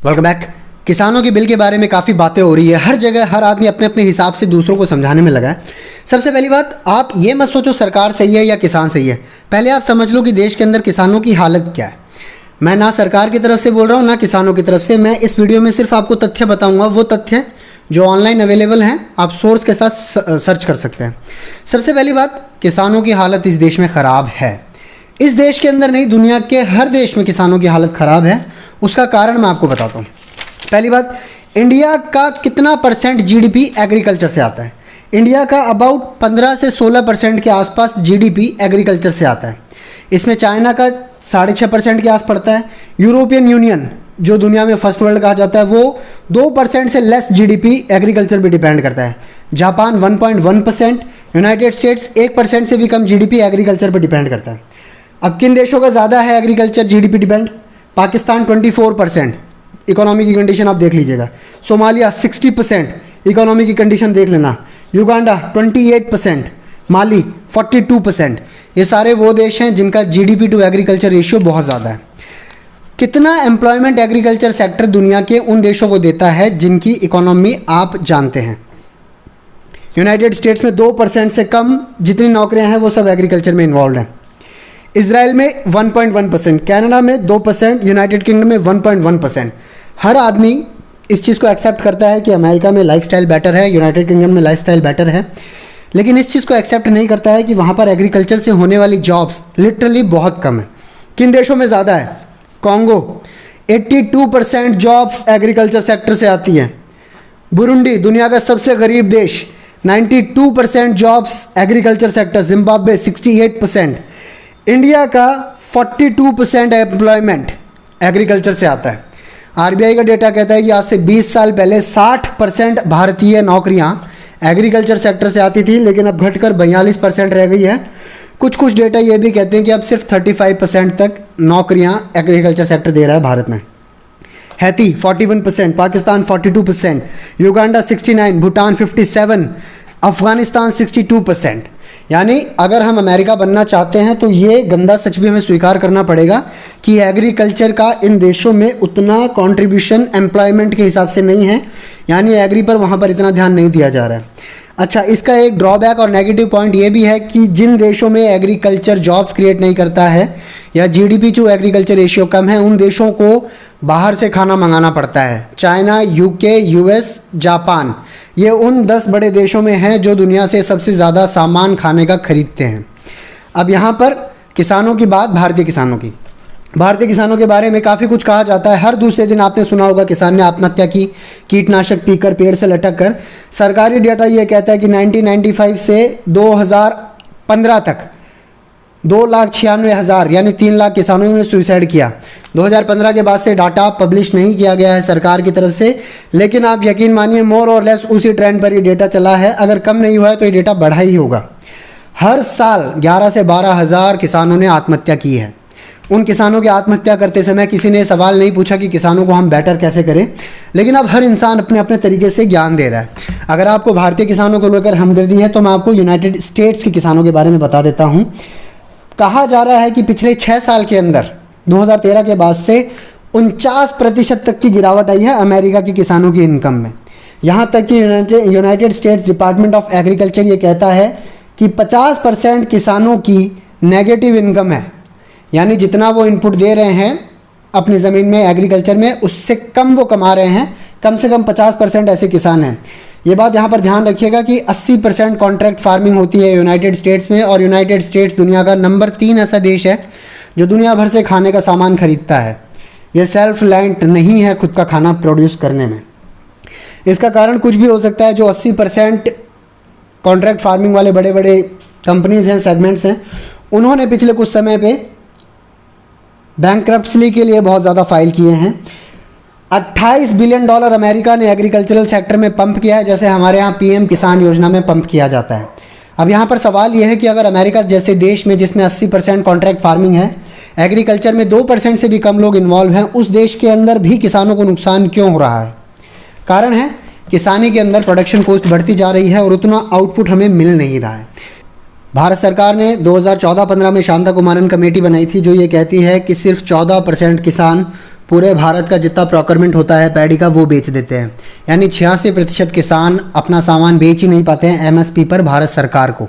Welcome back. किसानों के bill के बारे में काफ़ी बातें हो रही है, हर जगह हर आदमी अपने अपने हिसाब से दूसरों को समझाने में लगा है। सबसे पहली बात, आप ये मत सोचो सरकार सही है या किसान सही है। पहले आप समझ लो कि देश के अंदर किसानों की हालत क्या है। मैं ना सरकार की तरफ से बोल रहा हूँ ना किसानों की तरफ से। मैं इस वीडियो में सिर्फ आपको तथ्य बताऊँगा, वो तथ्य जो ऑनलाइन अवेलेबल हैं, आप सोर्स के साथ सर्च कर सकते हैं। सबसे पहली बात, किसानों की हालत इस देश में ख़राब है। इस देश के अंदर नहीं, दुनिया के हर देश में किसानों की हालत ख़राब है। उसका कारण मैं आपको बताता हूँ। पहली बात, इंडिया का कितना परसेंट जीडीपी एग्रीकल्चर से आता है। इंडिया का अबाउट 15 से 16% के आसपास जीडीपी एग्रीकल्चर से आता है। इसमें चाइना का 6.5% के आस पड़ता है। यूरोपियन यूनियन, जो दुनिया में फर्स्ट वर्ल्ड कहा जाता है, वो 2% से लेस जीडीपी एग्रीकल्चर पे डिपेंड करता है। जापान 1.1%, यूनाइटेड स्टेट्स 1% से भी कम जीडीपी एग्रीकल्चर पर डिपेंड करता है। अब किन देशों का ज़्यादा है agriculture GDP depend? Pakistan 24%, economy की कंडीशन आप देख लीजिएगा। सोमालिया 60%, इकोनॉमी की कंडीशन देख लेना। युगांडा 28%, माली 42%। ये सारे वो देश हैं जिनका जीडीपी टू एग्रीकल्चर रेशियो बहुत ज़्यादा है। कितना एम्प्लॉयमेंट एग्रीकल्चर सेक्टर दुनिया के उन देशों को देता है जिनकी इकोनॉमी आप जानते हैं? यूनाइटेड स्टेट्स में 2% से कम जितनी नौकरियां हैं वो सब एग्रीकल्चर में इन्वॉल्व हैं। इजराइल में 1.1%, कनाडा में 2%, यूनाइटेड किंगडम में 1.1%। हर आदमी इस चीज़ को एक्सेप्ट करता है कि अमेरिका में लाइफस्टाइल बेटर है, यूनाइटेड किंगडम में लाइफस्टाइल बेटर है, लेकिन इस चीज़ को एक्सेप्ट नहीं करता है कि वहाँ पर एग्रीकल्चर से होने वाली जॉब्स लिटरली बहुत कम है। किन देशों में ज़्यादा है? कॉन्गो 82% जॉब्स एग्रीकल्चर सेक्टर से आती हैं। बुरुंडी, दुनिया का सबसे गरीब देश, 92% jobs agriculture sector. Zimbabwe 68%। India का 42% एम्प्लॉयमेंट एग्रीकल्चर से आता है। आरबीआई का डेटा कहता है कि आज से 20 साल पहले 60% भारतीय नौकरियां एग्रीकल्चर सेक्टर से आती थी, लेकिन अब घटकर 42% रह गई है। कुछ डेटा ये भी कहते हैं कि अब सिर्फ 35% तक नौकरियां एग्रीकल्चर सेक्टर दे रहा है भारत में। Haiti 41%, Pakistan 42%, Uganda 69%, Bhutan 57%, Afghanistan 62%। यानी अगर हम अमेरिका बनना चाहते हैं तो ये गंदा सच भी हमें स्वीकार करना पड़ेगा कि एग्रीकल्चर का इन देशों में उतना कंट्रीब्यूशन एम्प्लॉयमेंट के हिसाब से नहीं है। यानी एग्री पर वहाँ पर इतना ध्यान नहीं दिया जा रहा है। अच्छा, इसका एक ड्रॉबैक और नेगेटिव पॉइंट ये भी है कि जिन देशों में एग्रीकल्चर जॉब्स क्रिएट नहीं करता है या जीडीपी टू एग्रीकल्चर रेशियो कम है, उन देशों को बाहर से खाना मंगाना पड़ता है। चाइना, यूके, यूएस, जापान, ये उन 10 बड़े देशों में हैं जो दुनिया से सबसे ज़्यादा सामान खाने का खरीदते हैं। अब यहाँ पर किसानों की बात, भारतीय किसानों के बारे में काफ़ी कुछ कहा जाता है। हर दूसरे दिन आपने सुना होगा किसान ने आत्महत्या की, कीटनाशक पीकर, पेड़ से लटक कर। सरकारी डेटा ये कहता है कि 1995 से 2015 तक 2,96,000 यानी 3 लाख किसानों ने सुसाइड किया। 2015 के बाद से डाटा पब्लिश नहीं किया गया है सरकार की तरफ से, लेकिन आप यकीन मानिए मोर और लेस उसी ट्रेंड पर ये डेटा चला है। अगर कम नहीं हुआ है तो ये डेटा बढ़ा ही होगा। हर साल 11 से 12 हज़ार किसानों ने आत्महत्या की है। उन किसानों की आत्महत्या करते समय किसी ने सवाल नहीं पूछा कि किसानों को हम बेटर कैसे करें, लेकिन अब हर इंसान अपने अपने तरीके से ज्ञान दे रहा है। अगर आपको भारतीय किसानों को लेकर हमदर्दी है तो मैं आपको यूनाइटेड स्टेट्स के किसानों के बारे में बता देता हूँ। कहा जा रहा है कि पिछले 6 साल के अंदर 2013 के बाद से 49% तक की गिरावट आई है अमेरिका के किसानों की इनकम में। यहाँ तक कि United states department of agriculture ये कहता है कि 50% किसानों की नेगेटिव इनकम है। यानी जितना वो इनपुट दे रहे हैं अपनी ज़मीन में एग्रीकल्चर में, उससे कम वो कमा रहे हैं। कम से कम 50% ऐसे किसान हैं। ये बात यहाँ पर ध्यान रखिएगा कि 80% कॉन्ट्रैक्ट फार्मिंग होती है यूनाइटेड स्टेट्स में, और यूनाइटेड स्टेट्स दुनिया का नंबर 3 ऐसा देश है जो दुनिया भर से खाने का सामान खरीदता है। ये सेल्फ रिलायंट नहीं है खुद का खाना प्रोड्यूस करने में। इसका कारण कुछ भी हो सकता है। जो 80% कॉन्ट्रैक्ट फार्मिंग वाले बड़े बड़े कंपनीज हैं, सेगमेंट्स हैं, उन्होंने पिछले कुछ समय पे बैंकरप्सी के लिए बहुत ज़्यादा फाइल किए हैं। $28 बिलियन अमेरिका ने एग्रीकल्चरल सेक्टर में पंप किया है, जैसे हमारे यहाँ पीएम किसान योजना में पंप किया जाता है। अब यहाँ पर सवाल यह है कि अगर अमेरिका जैसे देश में जिसमें 80% कॉन्ट्रैक्ट फार्मिंग है, एग्रीकल्चर में 2% से भी कम लोग इन्वॉल्व हैं, उस देश के अंदर भी किसानों को नुकसान क्यों हो रहा है? कारण है किसानी के अंदर प्रोडक्शन कॉस्ट बढ़ती जा रही है और उतना आउटपुट हमें मिल नहीं रहा है। भारत सरकार ने 2014-15 में शांता कुमारन कमेटी बनाई थी जो ये कहती है कि सिर्फ 14% किसान पूरे भारत का जितना प्रोक्योरमेंट होता है पैडी का वो बेच देते हैं। यानी 86% किसान अपना सामान बेच ही नहीं पाते हैं एमएसपी पर भारत सरकार को।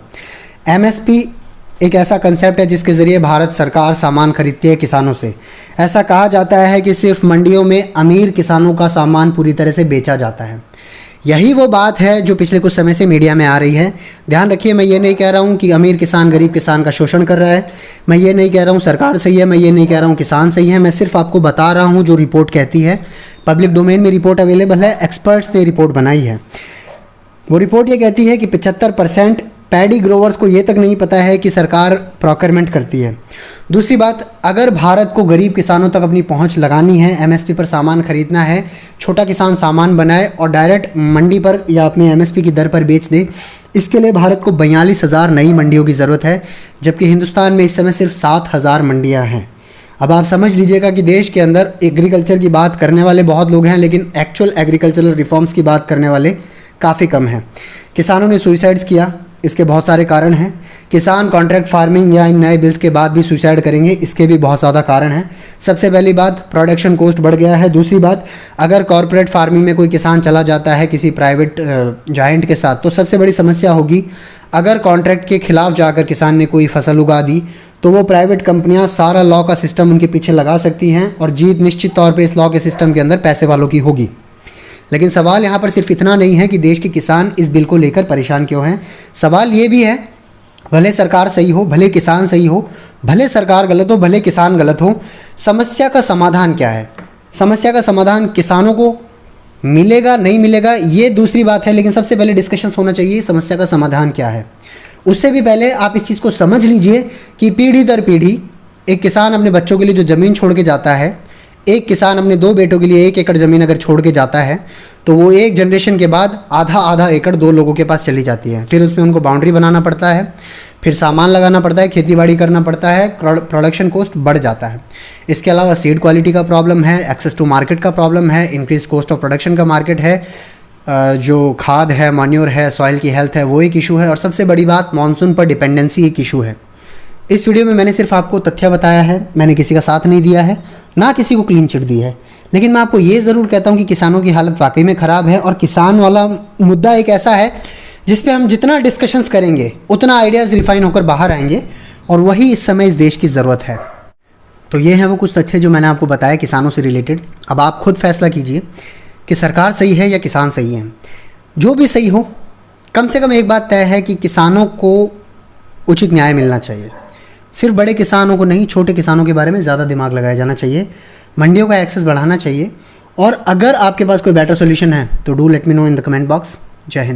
एमएसपी एक ऐसा कंसेप्ट है जिसके ज़रिए भारत सरकार सामान खरीदती है किसानों से। ऐसा कहा जाता है कि सिर्फ मंडियों में अमीर किसानों का सामान पूरी तरह से बेचा जाता है। यही वो बात है जो पिछले कुछ समय से मीडिया में आ रही है। ध्यान रखिए, मैं ये नहीं कह रहा हूँ कि अमीर किसान गरीब किसान का शोषण कर रहा है, मैं ये नहीं कह रहा हूँ सरकार सही है, मैं ये नहीं कह रहा हूँ किसान सही है। मैं सिर्फ आपको बता रहा हूँ जो रिपोर्ट कहती है। पब्लिक डोमेन में रिपोर्ट अवेलेबल है, एक्सपर्ट्स ने रिपोर्ट बनाई है। वो रिपोर्ट ये कहती है कि 75% पैडी ग्रोवर्स को ये तक नहीं पता है कि सरकार प्रोक्योरमेंट करती है। दूसरी बात, अगर भारत को गरीब किसानों तक अपनी पहुंच लगानी है, एमएसपी पर सामान खरीदना है, छोटा किसान सामान बनाए और डायरेक्ट मंडी पर या अपने एमएसपी की दर पर बेच दे, इसके लिए भारत को 42,000 नई मंडियों की ज़रूरत है, जबकि हिंदुस्तान में इस समय सिर्फ 7,000 मंडियाँ हैं। अब आप समझ लीजिएगा कि देश के अंदर एग्रीकल्चर की बात करने वाले बहुत लोग हैं, लेकिन एक्चुअल एग्रीकल्चरल रिफॉर्म्स की बात करने वाले काफ़ी कम हैं। किसानों ने सुसाइड्स किया, इसके बहुत सारे कारण हैं। किसान कॉन्ट्रैक्ट फार्मिंग या इन नए बिल्स के बाद भी सुसाइड करेंगे, इसके भी बहुत ज़्यादा कारण हैं। सबसे पहली बात, प्रोडक्शन कॉस्ट बढ़ गया है। दूसरी बात, अगर कॉर्पोरेट फार्मिंग में कोई किसान चला जाता है किसी प्राइवेट जायंट के साथ, तो सबसे बड़ी समस्या होगी अगर कॉन्ट्रैक्ट के खिलाफ जाकर किसान ने कोई फसल उगा दी तो वो प्राइवेट कंपनियां सारा लॉ का सिस्टम उनके पीछे लगा सकती हैं और जीत निश्चित तौर पे इस लॉ के सिस्टम के अंदर पैसे वालों की होगी। लेकिन सवाल यहाँ पर सिर्फ इतना नहीं है कि देश के किसान इस बिल को लेकर परेशान क्यों हैं। सवाल ये भी है, भले सरकार सही हो, भले किसान सही हो, भले सरकार गलत हो, भले किसान गलत हो, समस्या का समाधान क्या है? समस्या का समाधान किसानों को मिलेगा नहीं मिलेगा ये दूसरी बात है, लेकिन सबसे पहले डिस्कशन होना चाहिए समस्या का समाधान क्या है। उससे भी पहले आप इस चीज़ को समझ लीजिए कि पीढ़ी दर पीढ़ी एक किसान अपने बच्चों के लिए जो ज़मीन छोड़ के जाता है, एक किसान अपने 2 बेटों के लिए 1 एकड़ ज़मीन अगर छोड़ के जाता है तो वो एक जनरेशन के बाद आधा एकड़ 2 लोगों के पास चली जाती है। फिर उसमें उनको बाउंड्री बनाना पड़ता है, फिर सामान लगाना पड़ता है, खेतीबाड़ी करना पड़ता है, प्रोडक्शन कॉस्ट बढ़ जाता है। इसके अलावा सीड क्वालिटी का प्रॉब्लम है, एक्सेस टू मार्केट का प्रॉब्लम है, इंक्रीज कॉस्ट ऑफ प्रोडक्शन का मार्केट है, जो खाद है, मैन्योर है, सॉइल की हेल्थ है, वो एक इशू है, और सबसे बड़ी बात मानसून पर डिपेंडेंसी एक इशू है। इस वीडियो में मैंने सिर्फ आपको तथ्य बताया है, मैंने किसी का साथ नहीं दिया है, ना किसी को क्लीन चिट दी है, लेकिन मैं आपको ये ज़रूर कहता हूँ कि किसानों की हालत वाकई में ख़राब है। और किसान वाला मुद्दा एक ऐसा है जिस पे हम जितना डिस्कशंस करेंगे उतना आइडियाज़ रिफाइन होकर बाहर आएंगे, और वही इस समय इस देश की ज़रूरत है। तो ये हैं वो कुछ तथ्य जो मैंने आपको बताया किसानों से रिलेटेड। अब आप खुद फैसला कीजिए कि सरकार सही है या किसान सही है। जो भी सही हो, कम से कम एक बात तय है कि किसानों को उचित न्याय मिलना चाहिए। सिर्फ बड़े किसानों को नहीं, छोटे किसानों के बारे में ज़्यादा दिमाग लगाया जाना चाहिए, मंडियों का एक्सेस बढ़ाना चाहिए। और अगर आपके पास कोई बेटर सोल्यूशन है तो do let me know in the comment box. जय हिंद।